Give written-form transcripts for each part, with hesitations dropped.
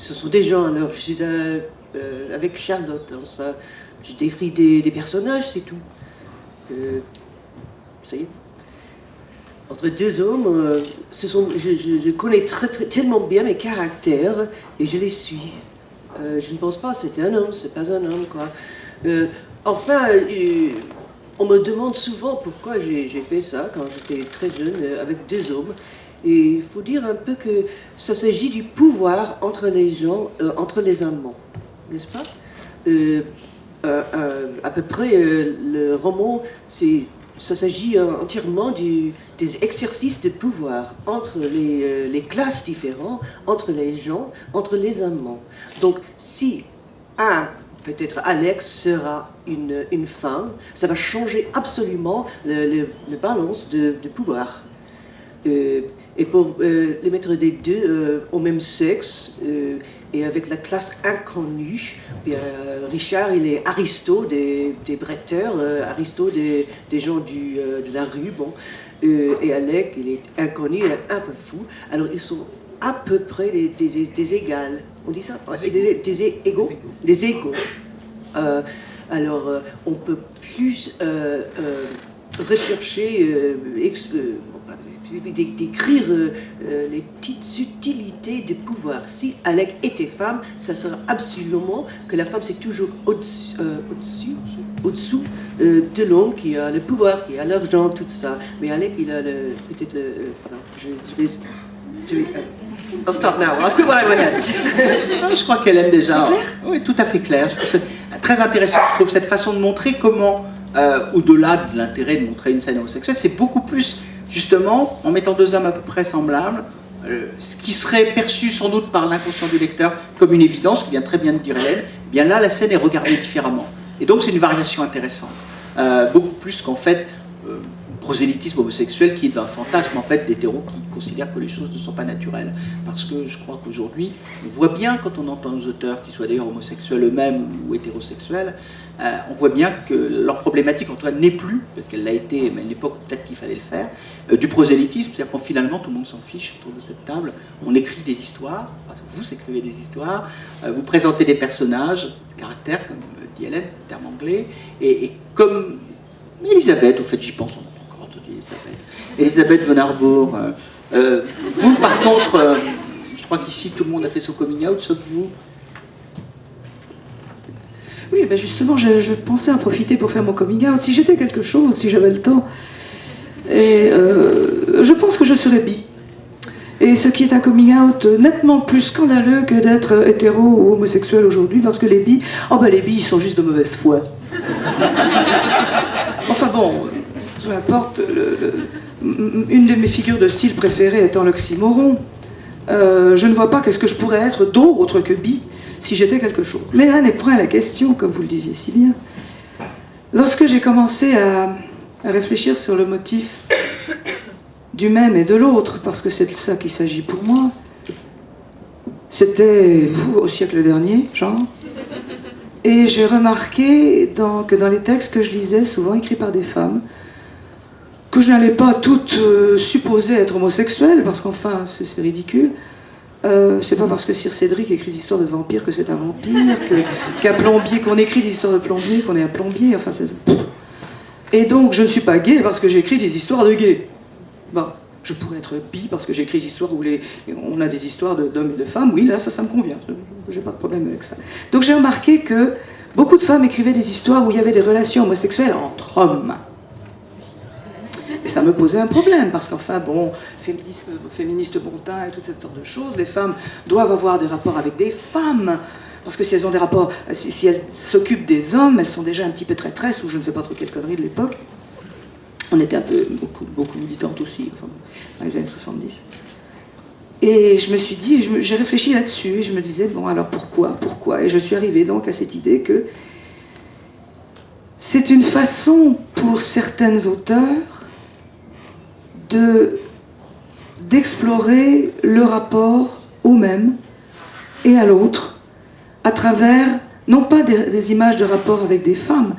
ce sont des gens. Alors, je suis avec Charlotte. Hein, ça, je décris des personnages, c'est tout. Ça y est. Entre deux hommes, je connais tellement bien mes caractères et je les suis. Je ne pense pas que c'est un homme, c'est pas un homme, quoi. Enfin, on me demande souvent pourquoi j'ai fait ça quand j'étais très jeune avec deux hommes. Et il faut dire un peu que ça s'agit du pouvoir entre les gens, entre les amants, n'est-ce pas? À peu près, le roman, ça s'agit entièrement des exercices de pouvoir entre les classes différentes, entre les gens, entre les amants. Donc, si peut-être Alex sera une femme, ça va changer absolument le balance de pouvoir. Et pour les mettre des deux au même sexe, et avec la classe inconnue, bien, Richard, il est Aristo des bretteurs, Aristo des gens de la rue, bon, et Alec, il est inconnu, un peu fou. Alors ils sont à peu près des égales, on dit ça? Des égaux? Des égaux. Alors on peut plus rechercher, décrire les petites subtilités de pouvoir. Si Alec était femme, ça serait absolument que la femme c'est toujours au-dessous de l'homme qui a le pouvoir, qui a l'argent, tout ça. Mais Alec, il a peut-être... pardon, je vais I'll stop now. I'll quit what I had. Je crois qu'elle aime déjà. C'est clair? Oui, tout à fait clair. Je trouve c'est très intéressant. Je trouve cette façon de montrer comment, au-delà de l'intérêt de montrer une scène homosexuelle, c'est beaucoup plus, justement, en mettant deux hommes à peu près semblables, ce qui serait perçu sans doute par l'inconscient du lecteur comme une évidence, que vient très bien de dire Hélène, eh bien là, la scène est regardée différemment. Et donc, c'est une variation intéressante. Beaucoup plus qu'en fait, prosélytisme homosexuel qui est un fantasme en fait d'hétéros qui considèrent que les choses ne sont pas naturelles. Parce que je crois qu'aujourd'hui, on voit bien quand on entend nos auteurs, qui soient d'ailleurs homosexuels eux-mêmes ou hétérosexuels, on voit bien que leur problématique en tout cas n'est plus, parce qu'elle l'a été, mais à une époque peut-être qu'il fallait le faire, du prosélytisme, c'est-à-dire qu'en finalement tout le monde s'en fiche autour de cette table, on écrit des histoires, vous écrivez des histoires, vous présentez des personnages, des caractères, comme dit Hélène, c'est un terme anglais, et comme Elisabeth, au fait j'y pense, Elisabeth von Arbour. Vous, par contre, je crois qu'ici tout le monde a fait son coming out, sauf vous. Oui, ben justement, je pensais en profiter pour faire mon coming out. Si j'étais quelque chose, si j'avais le temps. Et je pense que je serais bi. Et ce qui est un coming out nettement plus scandaleux que d'être hétéro ou homosexuel aujourd'hui, parce que les bi, les bi, ils sont juste de mauvaise foi. Enfin bon, peu importe, une de mes figures de style préférées étant l'oxymoron. Je ne vois pas qu'est-ce que je pourrais être d'autre que bi si j'étais quelque chose. Mais là n'est point la question, comme vous le disiez si bien. Lorsque j'ai commencé à réfléchir sur le motif du même et de l'autre, parce que c'est de ça qu'il s'agit pour moi, c'était au siècle dernier, genre. Et j'ai remarqué que dans les textes que je lisais, souvent écrits par des femmes, que je n'allais pas toutes supposer être homosexuelle, parce qu'enfin, c'est ridicule. C'est pas parce que Sir Cédric écrit des histoires de vampires que c'est un vampire, qu'un plombier, qu'on écrit des histoires de plombier, qu'on est un plombier, enfin c'est... Et donc, je ne suis pas gay parce que j'écris des histoires de gays. Bon, je pourrais être bi parce que j'écris des histoires où on a des histoires d'hommes et de femmes, oui, là, ça me convient, j'ai pas de problème avec ça. Donc j'ai remarqué que beaucoup de femmes écrivaient des histoires où il y avait des relations homosexuelles entre hommes. Et ça me posait un problème, parce qu'enfin, bon, féministe bon teint et toutes cette sortes de choses, les femmes doivent avoir des rapports avec des femmes, parce que si elles ont des rapports, si elles s'occupent des hommes, elles sont déjà un petit peu traîtresses, ou je ne sais pas trop quelle connerie de l'époque. On était beaucoup militantes aussi, enfin, dans les années 70. Et je me suis dit, j'ai réfléchi là-dessus, et je me disais, bon, alors pourquoi? Et je suis arrivée donc à cette idée que c'est une façon pour certaines auteurs d'explorer le rapport au même et à l'autre à travers, non pas des images de rapport avec des femmes,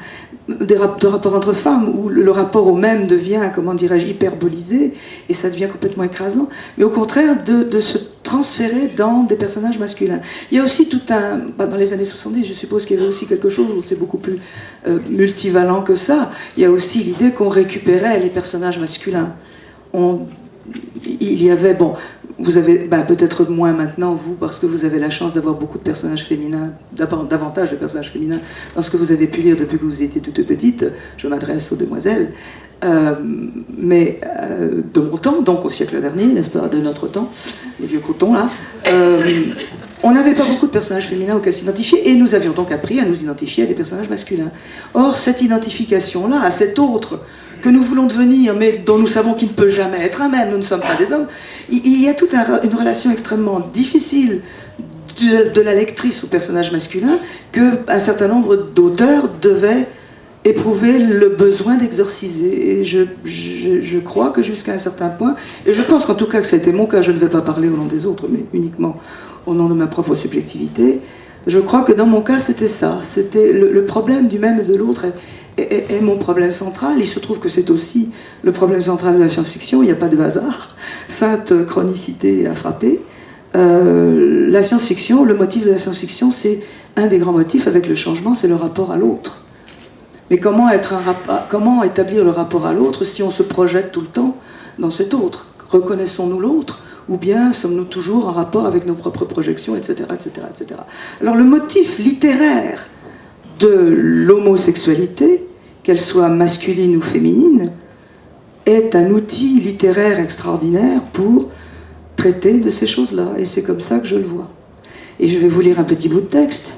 de rapports entre femmes, où le rapport au même devient, comment dirais-je, hyperbolisé, et ça devient complètement écrasant, mais au contraire de se transférer dans des personnages masculins. Il y a aussi tout un... dans les années 70, je suppose qu'il y avait aussi quelque chose où c'est beaucoup plus multivalent que ça. Il y a aussi l'idée qu'on récupérait les personnages masculins. Il y avait, bon, vous avez peut-être moins maintenant, vous, parce que vous avez la chance d'avoir beaucoup de personnages féminins, davantage de personnages féminins dans ce que vous avez pu lire depuis que vous étiez toute petite. Je m'adresse aux demoiselles. Mais de mon temps, donc au siècle dernier, n'est-ce pas, de notre temps, les vieux cotons là, on n'avait pas beaucoup de personnages féminins auxquels s'identifier, et nous avions donc appris à nous identifier à des personnages masculins. Or, cette identification-là, à cet autre que nous voulons devenir, mais dont nous savons qu'il ne peut jamais être un même, nous ne sommes pas des hommes, il y a toute une relation extrêmement difficile de la lectrice au personnage masculin qu'un certain nombre d'auteurs devaient éprouver le besoin d'exorciser. Et je crois que jusqu'à un certain point, et je pense qu'en tout cas que ça a été mon cas, je ne vais pas parler au nom des autres, mais uniquement au nom de ma propre subjectivité, je crois que dans mon cas c'était ça, c'était le problème du même et de l'autre est mon problème central. Il se trouve que c'est aussi le problème central de la science-fiction, il n'y a pas de hasard, sainte chronicité à frapper. La science-fiction, le motif de la science-fiction, c'est un des grands motifs avec le changement, c'est le rapport à l'autre. Mais comment établir le rapport à l'autre si on se projette tout le temps dans cet autre? Reconnaissons-nous l'autre, ou bien sommes-nous toujours en rapport avec nos propres projections, etc., etc., etc. Alors le motif littéraire de l'homosexualité, qu'elle soit masculine ou féminine, est un outil littéraire extraordinaire pour traiter de ces choses-là. Et c'est comme ça que je le vois. Et je vais vous lire un petit bout de texte.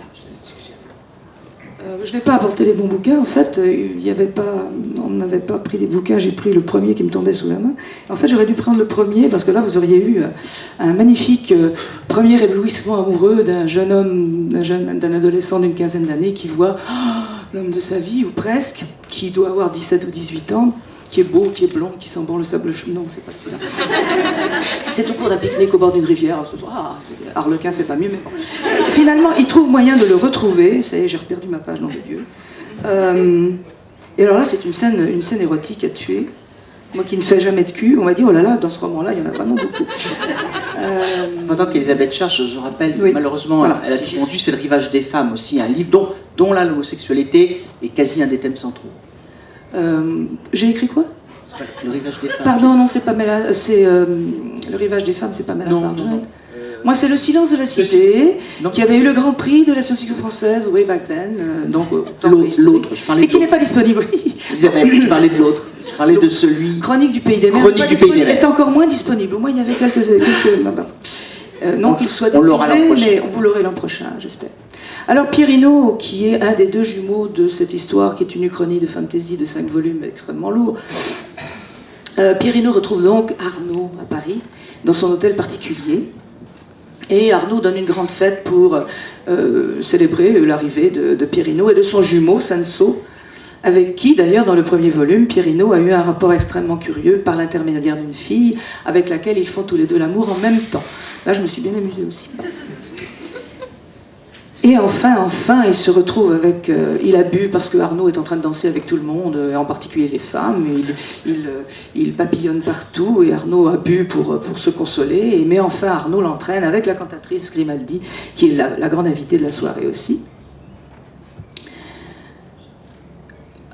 Je n'ai pas apporté les bons bouquins, en fait, on n'avait pas pris des bouquins, j'ai pris le premier qui me tombait sous la main. En fait, j'aurais dû prendre le premier, parce que là, vous auriez eu un magnifique premier éblouissement amoureux d'un jeune homme, d'un adolescent d'une quinzaine d'années qui voit l'homme de sa vie, ou presque, qui doit avoir 17 ou 18 ans, qui est beau, qui est blond, qui sent bon le sable chaud. Non, c'est pas celui-là. C'est au cours d'un pique-nique au bord d'une rivière. Harlequin fait pas mieux, mais bon. Finalement, il trouve moyen de le retrouver. Ça y est, j'ai reperdu ma page, nom de Dieu. Et alors là, c'est une scène érotique à tuer. Moi qui ne fais jamais de cul, on m'a dit, oh là là, dans ce roman-là, il y en a vraiment beaucoup. Pendant qu'Elisabeth cherche, je rappelle, oui. Malheureusement, voilà, elle a répondu, c'est Le Rivage des femmes aussi, un livre dont là, l'homosexualité est quasi un des thèmes centraux. J'ai écrit quoi? Le Rivage des femmes. Pardon, non, c'est pas Mela, c'est Le Rivage des femmes, c'est pas Mela Sargent. Non. Moi, c'est Le Silence de la Cité, qui avait eu le Grand Prix de la science-fiction française way back then, donc l'autre, je parlais et qui n'est pas disponible. Je parlais de l'autre. Je parlais de celui. Chronique du Pays des Mers. Chronique du Pays des Mers est encore moins disponible. Au moins, il y avait quelques non qu'il soit déguisé, mais vous l'aurez l'an prochain, j'espère. Alors Pierino, qui est un des deux jumeaux de cette histoire, qui est une uchronie de fantasy de 5 volumes extrêmement lourd, Pierino retrouve donc Arnaud à Paris, dans son hôtel particulier. Et Arnaud donne une grande fête pour célébrer l'arrivée de Pierino et de son jumeau, Sanso, avec qui, d'ailleurs, dans le premier volume, Pierino a eu un rapport extrêmement curieux par l'intermédiaire d'une fille, avec laquelle ils font tous les deux l'amour en même temps. Là, je me suis bien amusée aussi. Et enfin, il se retrouve avec... il a bu parce que Arnaud est en train de danser avec tout le monde, en particulier les femmes. Il papillonne partout et Arnaud a bu pour se consoler. Mais enfin, Arnaud l'entraîne avec la cantatrice Grimaldi, qui est la grande invitée de la soirée aussi.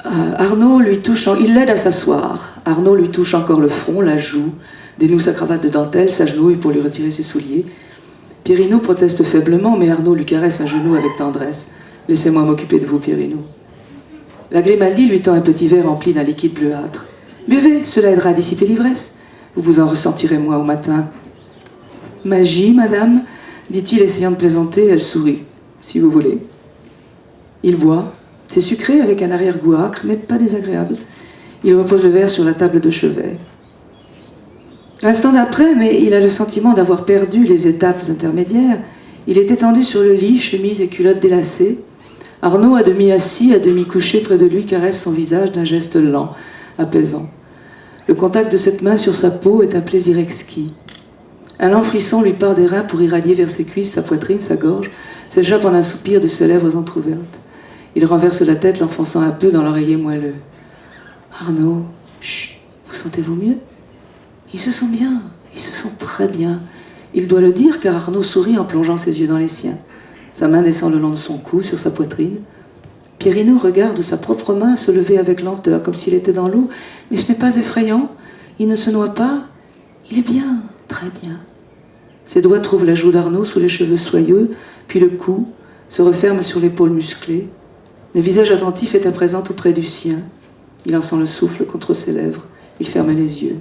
Arnaud lui touche... Il l'aide à s'asseoir. Arnaud lui touche encore le front, la joue, dénoue sa cravate de dentelle, s'agenouille pour lui retirer ses souliers. Pierino proteste faiblement, mais Arnaud lui caresse un genou avec tendresse. « Laissez-moi m'occuper de vous, Pierino. » La Grimaldi lui tend un petit verre rempli d'un liquide bleuâtre. « Buvez, cela aidera à dissiper l'ivresse. Vous vous en ressentirez moins au matin. »« Magie, madame ?» dit-il, essayant de plaisanter. Elle sourit. « Si vous voulez. » Il boit. C'est sucré avec un arrière-goût âcre, mais pas désagréable. Il repose le verre sur la table de chevet. L'instant d'après, mais il a le sentiment d'avoir perdu les étapes intermédiaires. Il est étendu sur le lit, chemise et culotte délacées. Arnaud, à demi assis, à demi couché près de lui, caresse son visage d'un geste lent, apaisant. Le contact de cette main sur sa peau est un plaisir exquis. Un lent frisson lui part des reins pour irradier vers ses cuisses, sa poitrine, sa gorge, s'échappe en un soupir de ses lèvres entr'ouvertes. Il renverse la tête, l'enfonçant un peu dans l'oreiller moelleux. Arnaud, chut, vous sentez-vous mieux? Ils se sent bien, ils se sent très bien. Il doit le dire car Arnaud sourit en plongeant ses yeux dans les siens. Sa main descend le long de son cou, sur sa poitrine. Pierrino regarde sa propre main se lever avec lenteur, comme s'il était dans l'eau, mais ce n'est pas effrayant. Il ne se noie pas. Il est bien, très bien. Ses doigts trouvent la joue d'Arnaud sous les cheveux soyeux, puis le cou se referme sur l'épaule musclée. Le visage attentif est à présent tout près du sien. Il en sent le souffle contre ses lèvres. Il ferme les yeux.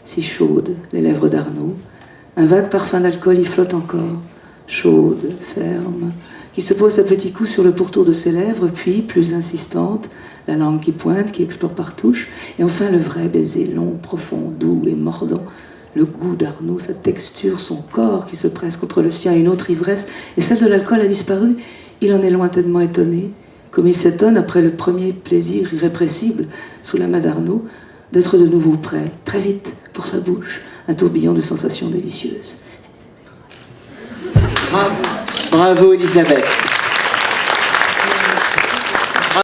Si chaudes, les lèvres d'Arnaud. Un vague parfum d'alcool y flotte encore. Chaude, ferme, qui se pose à petits coups sur le pourtour de ses lèvres, puis, plus insistante, la langue qui pointe, qui explore par touche, et enfin le vrai baiser long, profond, doux et mordant. Le goût d'Arnaud, sa texture, son corps qui se presse contre le sien, une autre ivresse, et celle de l'alcool a disparu. Il en est lointainement étonné, comme il s'étonne, après le premier plaisir irrépressible, sous la main d'Arnaud, d'être de nouveau prêt, très vite, pour sa bouche, un tourbillon de sensations délicieuses. Bravo, bravo Elisabeth.